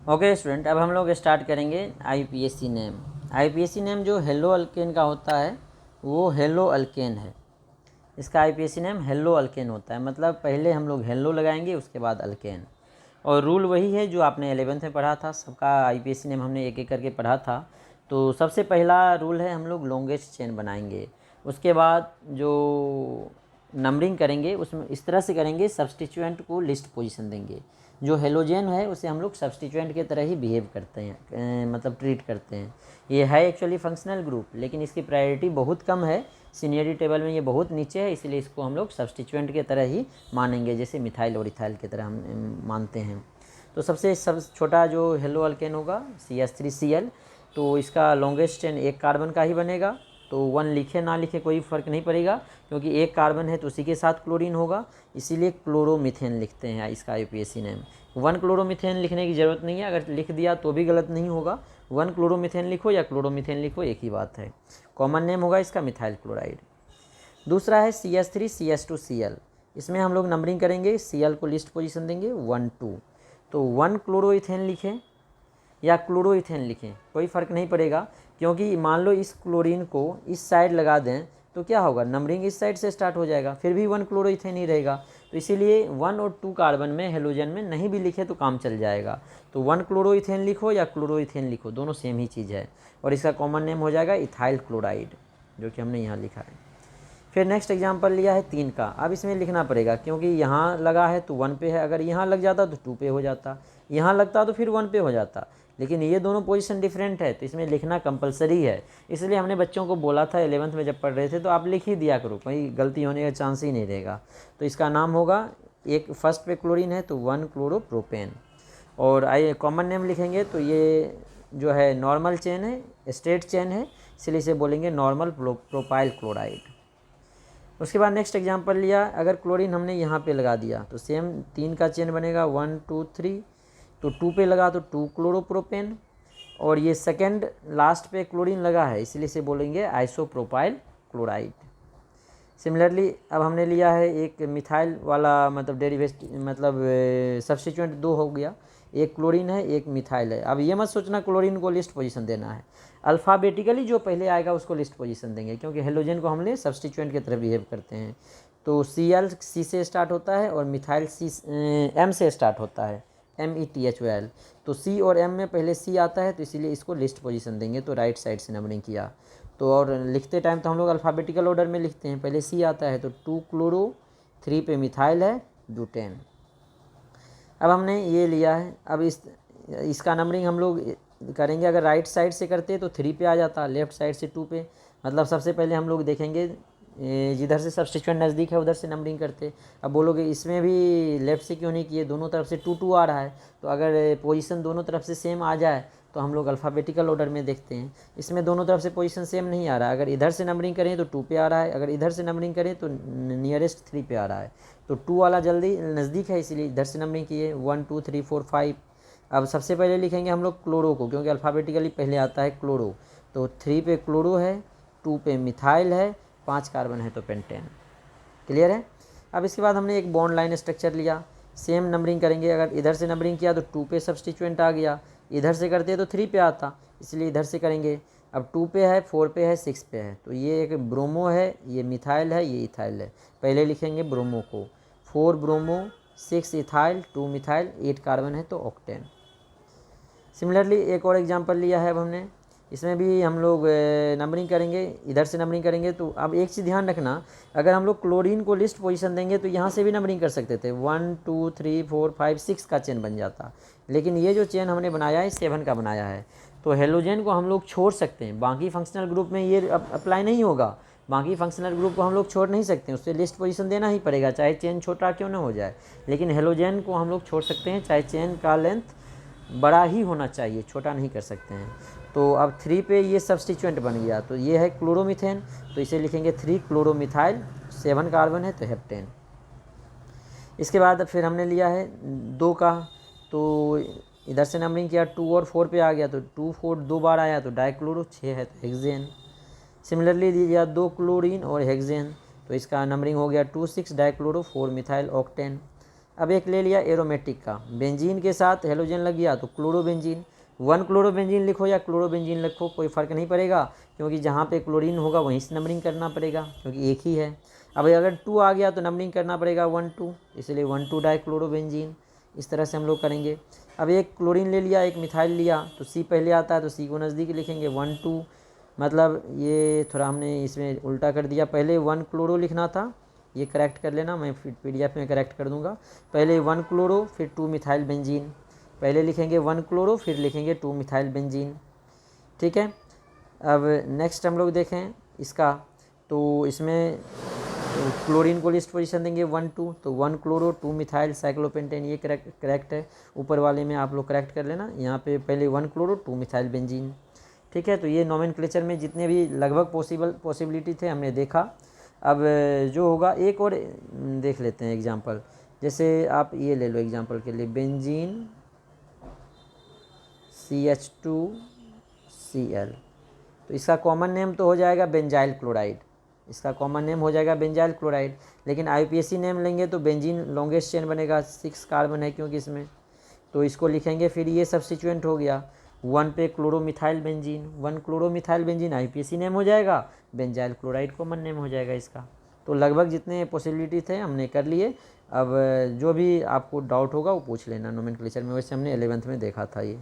Okay student, अब हम लोग स्टार्ट करेंगे आईपीएसी नेम। आईपीएसी नेम जो हेलो अल्केन का होता है वो हेलो अल्केन है। इसका आईपीएसी नेम हेलो अल्केन होता है, मतलब पहले हम लोग हेलो लगाएंगे उसके बाद अल्केन। और रूल वही है जो आपने 11th में पढ़ा था, सबका आईपीएसी नेम हमने एक एक करके पढ़ा था। तो सबसे पहला रूल है हम लोग लॉन्गेस्ट चेन बनाएंगे। उसके बाद जो नंबरिंग करेंगे उसमें इस तरह से करेंगे, सब्सटीट्यूएंट को लिस्ट पोजीशन देंगे। जो हेलोजेन है उसे हम लोग सब्सटीट्यूएंट के तरह ही बिहेव करते हैं, मतलब ट्रीट करते हैं। ये है एक्चुअली फंक्शनल ग्रुप, लेकिन इसकी प्रायोरिटी बहुत कम है, सीनियरिटी टेबल में ये बहुत नीचे है, इसलिए इसको हम लोग सब्सटीट्यूएंट के तरह ही मानेंगे, जैसे मिथाइल और इथाइल की तरह हम मानते हैं। तो सबसे छोटा जो हेलो अल्केन होगा CH3Cl, तो इसका लॉन्गेस्ट चेन एक कार्बन का ही बनेगा। तो 1 लिखे ना लिखे कोई फ़र्क नहीं पड़ेगा, क्योंकि एक कार्बन है तो उसी के साथ क्लोरीन होगा, इसीलिए क्लोरोमीथेन लिखते हैं इसका आईपीएसी नेम। 1 क्लोरोमीथेन लिखने की ज़रूरत नहीं है, अगर लिख दिया तो भी गलत नहीं होगा। 1 क्लोरोमीथेन लिखो या क्लोरोमीथेन लिखो, एक ही बात है। कॉमन नेम होगा इसका मिथाइल क्लोराइड। दूसरा है CH3CH2Cl। इसमें हम लोग नंबरिंग करेंगे, Cl को लिस्ट पोजीशन देंगे 1 2। तो 1 क्लोरोइथेन लिखें या क्लोरोइथेन लिखें, कोई फ़र्क नहीं पड़ेगा, क्योंकि मान लो इस क्लोरीन को इस साइड लगा दें तो क्या होगा, नंबरिंग इस साइड से स्टार्ट हो जाएगा, फिर भी 1 क्लोरोइथेन ही रहेगा। तो इसीलिए 1 और 2 कार्बन में हेलोजन में नहीं भी लिखे तो काम चल जाएगा। तो 1 क्लोरोइथेन लिखो या क्लोरोइथेन लिखो, दोनों सेम ही चीज़ है। और इसका कॉमन नेम हो जाएगा इथाइल क्लोराइड, जो कि हमने यहाँ लिखा है। फिर नेक्स्ट एग्जांपल लिया है 3 का। अब इसमें लिखना पड़ेगा, क्योंकि यहाँ लगा है तो 1 पे है, अगर यहाँ लग जाता तो 2 पे हो जाता, यहाँ लगता तो फिर 1 पे हो जाता, लेकिन ये दोनों पोजीशन डिफरेंट है, तो इसमें लिखना कंपलसरी है। इसलिए हमने बच्चों को बोला था 11th में जब पढ़ रहे थे, तो आप लिख ही दिया करो, कोई गलती होने का चांस ही नहीं रहेगा। तो इसका नाम होगा, एक फर्स्ट पे क्लोरीन है तो 1 क्लोरोप्रोपेन। और आइए कॉमन नेम लिखेंगे, तो ये जो है नॉर्मल चेन है, स्ट्रेट चेन है, इसलिए इसे बोलेंगे नॉर्मल प्रोपाइल क्लोराइड। उसके बाद नेक्स्ट एग्जांपल लिया, अगर क्लोरीन हमने यहाँ पे लगा दिया तो सेम 3 का चेन बनेगा 1 2 3। तो 2 पे लगा तो 2 क्लोरोप्रोपेन, और ये सेकंड लास्ट पे क्लोरीन लगा है, इसलिए इसे बोलेंगे आइसोप्रोपाइल क्लोराइड। सिमिलरली अब हमने लिया है एक मिथाइल वाला, मतलब डेरिवेटिव, मतलब सब्स्टिट्यूएंट 2 हो गया, एक क्लोरीन है एक मिथाइल है। अब ये मत सोचना क्लोरीन को लिस्ट पोजीशन देना है, अल्फ़ाबेटिकली जो पहले आएगा उसको लिस्ट पोजीशन देंगे, क्योंकि हेलोजन को हमने सब्स्टिट्यूएंट की तरह बिहेव करते हैं। तो Cl C से स्टार्ट होता है और मिथाइल M से स्टार्ट होता है, METHOL। तो C और M में पहले C आता है, तो इसीलिए इसको लिस्ट पोजीशन देंगे। तो राइट साइड से नंबरिंग किया। तो और लिखते टाइम तो हम लोग अल्फ़ाबेटिकल ऑर्डर में लिखते हैं, पहले C आता है तो 2 क्लोरो, 3 पे मिथाइल है, ब्यूटेन। अब हमने ये लिया है, अब इसका नंबरिंग हम लोग करेंगे, अगर राइट साइड से करते तो 3 पे आ जाता, लेफ़्ट साइड से 2 पे। मतलब सबसे पहले हम लोग देखेंगे जिधर से सब्स्टिट्यूएंट नज़दीक है उधर से नंबरिंग करते। अब बोलोगे इसमें भी लेफ़्ट से क्यों नहीं किए, दोनों तरफ से 2 2 आ रहा है, तो अगर पोजीशन दोनों तरफ से सेम आ जाए तो हम लोग अल्फ़ाबेटिकल ऑर्डर में देखते हैं। इसमें दोनों तरफ से पोजीशन सेम नहीं आ रहा है, अगर इधर से नंबरिंग करें तो 2 पे आ रहा है, अगर इधर से नंबरिंग करें तो नियरेस्ट 3 पे आ रहा है। तो 2 वाला जल्दी नज़दीक है, इसीलिए इधर से नंबरिंग किए 1 2 3 4 5। अब सबसे पहले लिखेंगे हम लोग क्लोरो को, क्योंकि अल्फ़ाबेटिकली पहले आता है क्लोरो। तो 3 पे क्लोरो है, 2 पे मिथाइल है, 5 कार्बन है तो पेंटेन। क्लियर है। अब इसके बाद हमने एक बॉन्ड लाइन स्ट्रक्चर लिया, सेम नंबरिंग करेंगे, अगर इधर से नंबरिंग किया तो 2 पे सब्स्टिट्यूएंट आ गया, इधर से करते तो 3 पे आता, इसलिए इधर से करेंगे। अब 2 पे है, 4 पे है, 6 पे है, तो ये एक ब्रोमो है, ये मिथाइल है, ये इथाइल है। पहले लिखेंगे ब्रोमो को, 4 ब्रोमो, 6 इथाइल, 2 मिथाइल, 8 कार्बन है तो ऑक्टेन। सिमिलरली एक और एग्जांपल लिया है अब हमने, इसमें भी हम लोग नंबरिंग करेंगे, इधर से नंबरिंग करेंगे। तो अब एक चीज़ ध्यान रखना, अगर हम लोग क्लोरीन को लिस्ट पोजीशन देंगे तो यहाँ से भी नंबरिंग कर सकते थे, 1 2 3 4 5 6 का चेन बन जाता, लेकिन ये जो चेन हमने बनाया है 7 का बनाया है। तो हेलोजन को हम लोग छोड़ सकते हैं, बाकी फंक्शनल ग्रुप में ये अप्लाई नहीं होगा, बाकी फंक्शनल ग्रुप को हम लोग छोड़ नहीं सकते, उससे लिस्ट पोजीशन देना ही पड़ेगा, चाहे चेन छोटा क्यों ना हो जाए। लेकिन हेलोजन को हम लोग छोड़ सकते हैं, चाहे चेन का लेंथ बड़ा ही होना चाहिए, छोटा नहीं कर सकते हैं। तो अब 3 पे ये सब्स्टिट्यूएंट बन गया, तो ये है क्लोरोमीथेन, तो इसे लिखेंगे 3 क्लोरोमिथाइल, 7 कार्बन है तो हेप्टेन। इसके बाद फिर हमने लिया है 2 का, तो इधर से नंबरिंग किया, 2 और 4 पे आ गया, तो 2 4 2 बार आया तो डाइक्लोरो, 6 है तो हेक्सेन। सिमिलरली लिया 2 क्लोरीन और हेक्सेन, तो इसका नंबरिंग हो गया 2 6 डाइक्लोरो, 4 मिथाइल ऑक्टेन। अब एक ले लिया एरोमेटिक का, बेंजीन के साथ हेलोजन लग गया तो क्लोरोबेंजीन, 1 क्लोरोबेंजीन लिखो या क्लोरोबेंजीन लिखो कोई फ़र्क नहीं पड़ेगा, क्योंकि जहाँ पे क्लोरीन होगा वहीं से नंबरिंग करना पड़ेगा क्योंकि एक ही है। अब अगर 2 आ गया तो नंबरिंग करना पड़ेगा 1 2, इसलिए 1 2 डाइक्लोरोबेंजीन। इस तरह से हम लोग करेंगे। अब एक क्लोरीन ले लिया, एक मिथाइल लिया, तो सी पहले आता है तो सी को नज़दीक लिखेंगे 1 2, मतलब ये थोड़ा हमने इसमें उल्टा कर दिया, पहले 1 क्लोरो लिखना था, ये करेक्ट कर लेना, मैं फिर PDF में करेक्ट कर दूंगा। पहले 1 क्लोरो फिर 2 मिथाइल बेंजीन, पहले लिखेंगे 1 क्लोरो फिर लिखेंगे 2 मिथाइल बेंजीन, ठीक है। अब नेक्स्ट हम लोग देखें इसका, तो इसमें क्लोरीन को लिस्ट पोजीशन देंगे 1 2, तो 1 क्लोरो 2 मिथाइल साइक्लोपेंटेन, ये करेक्ट है। ऊपर वाले में आप लोग करेक्ट कर लेना, यहाँ पे पहले 1 क्लोरो 2 मिथाइल बेंजीन, ठीक है। तो ये नोमेनक्लेचर में जितने भी लगभग पॉसिबिलिटी थे हमने देखा। अब जो होगा एक और देख लेते हैं एग्जांपल, जैसे आप ये ले लो एग्जांपल के लिए, बेंजीन CH2Cl, तो इसका कॉमन नेम तो हो जाएगा बेंजाइल क्लोराइड, इसका कॉमन नेम हो जाएगा बेंजाइल क्लोराइड। लेकिन IUPAC नेम लेंगे तो बेंजीन लॉन्गेस्ट चेन बनेगा, 6 कार्बन है क्योंकि इसमें, तो इसको लिखेंगे, फिर ये सब्स्टिट्यूएंट हो गया 1 पे chloromethyl benzene, 1 chloromethyl benzene IUPAC name हो जाएगा, बेंजाइल क्लोराइड कॉमन नेम हो जाएगा इसका। तो लगभग जितने पॉसिबिलिटी थे हमने कर लिए। अब जो भी आपको डाउट होगा वो पूछ लेना नोमेनक्लेचर में, वैसे हमने 11th में देखा था ये।